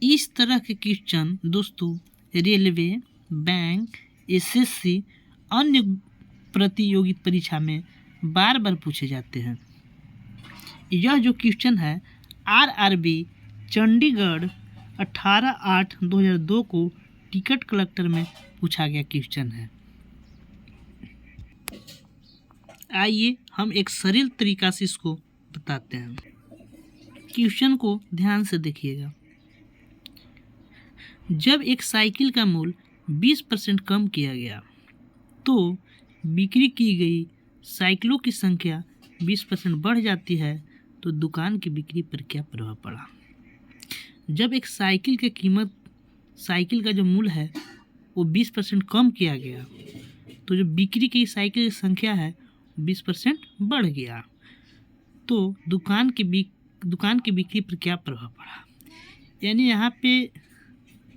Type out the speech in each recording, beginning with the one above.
इस तरह के क्वेश्चन दोस्तों रेलवे, बैंक, एसएससी अन्य प्रतियोगी परीक्षा में बार बार पूछे जाते हैं। यह जो क्वेश्चन है आरआरबी चंडीगढ़ 18/8/2002 को टिकट कलेक्टर में पूछा गया क्वेश्चन है। आइए हम एक सरल तरीका से इसको बताते हैं। क्वेश्चन को ध्यान से देखिएगा। जब एक साइकिल का मूल्य 20% कम किया गया तो बिक्री की गई साइकिलों की संख्या 20% बढ़ जाती है तो दुकान की बिक्री पर क्या प्रभाव पड़ा। जब एक साइकिल का जो मूल्य है वो 20% कम किया गया तो जो बिक्री की साइकिल की संख्या है 20% बढ़ गया तो दुकान की बिक्री पर क्या प्रभाव पड़ा। यानी यहाँ पे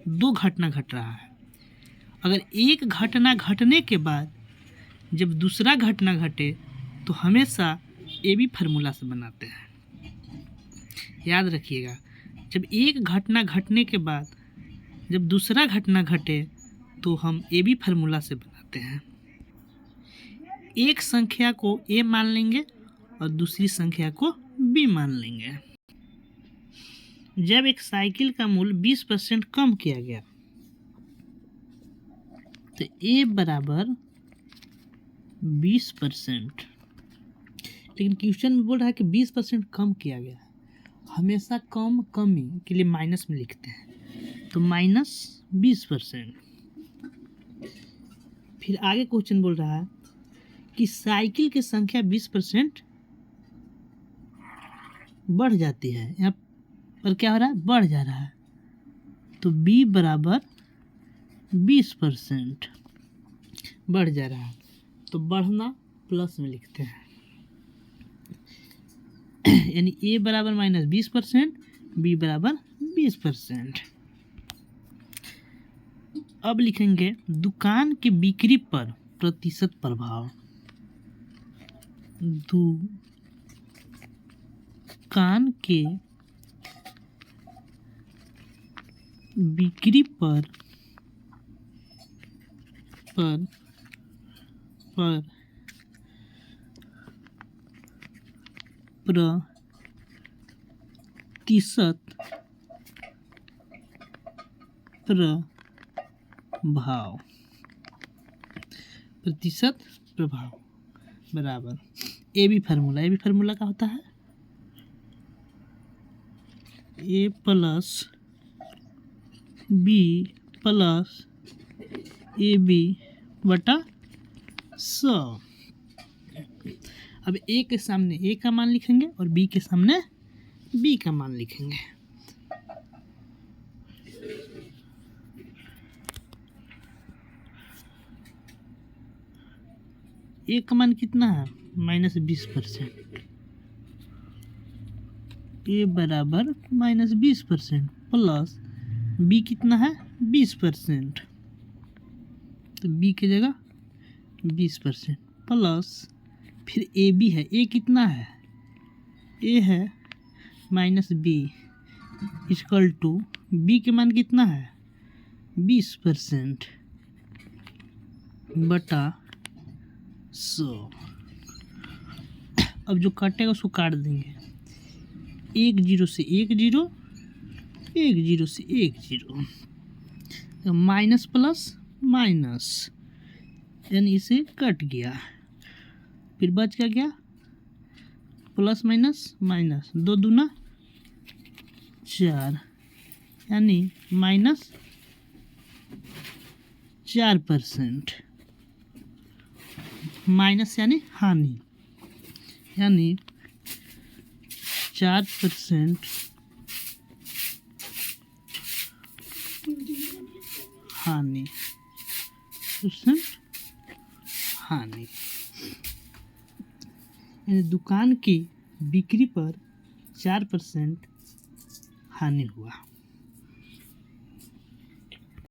दो घटना घट रहा है। अगर एक घटना घटने के बाद जब दूसरा घटना घटे तो हमेशा ए बी फार्मूला से बनाते हैं। याद रखिएगा, जब एक घटना घटने के बाद जब दूसरा घटना घटे तो हम ए बी फार्मूला से बनाते हैं। एक संख्या को ए मान लेंगे और दूसरी संख्या को बी मान लेंगे। जब एक साइकिल का मूल्य 20% कम किया गया तो ए बराबर 20%, लेकिन क्वेश्चन में बोल रहा है कि 20% कम किया गया। हमेशा कमी के लिए माइनस में लिखते हैं तो -20%। फिर आगे क्वेश्चन बोल रहा है कि साइकिल की संख्या 20% बढ़ जाती है। यहाँ पर क्या हो रहा है, बढ़ जा रहा है तो b बराबर 20% बढ़ जा रहा है तो बढ़ना प्लस में लिखते हैं। यानी a बराबर -20%, b बराबर 20%। अब लिखेंगे दुकान की बिक्री पर प्रतिशत प्रभाव। दुकान के बिक्री पर प्रतिशत प्रभाव बराबर ए बी फार्मूला का होता है A plus B plus A B बटा 100। अब ए के सामने ए का मान लिखेंगे और बी के सामने बी का मान लिखेंगे। ए का मान कितना है, -20%। ए बराबर -20% प्लस बी कितना है 20%, तो बी की जगह 20% प्लस फिर ए बी है। ए कितना है, ए है -b इक्वल टू बी के मान कितना है 20% बटा 100। अब जो कटेगा उसको काट देंगे। 1 0 से 1 0, 1 0 से 1 0, तो माइनस प्लस माइनस यानी इसे कट गया। फिर बच क्या गया, प्लस माइनस माइनस, 2 दूना 4 यानी -4%। माइनस यानी हानि, यानी 4% हानि, यानी दुकान की बिक्री पर 4% हानि हुआ।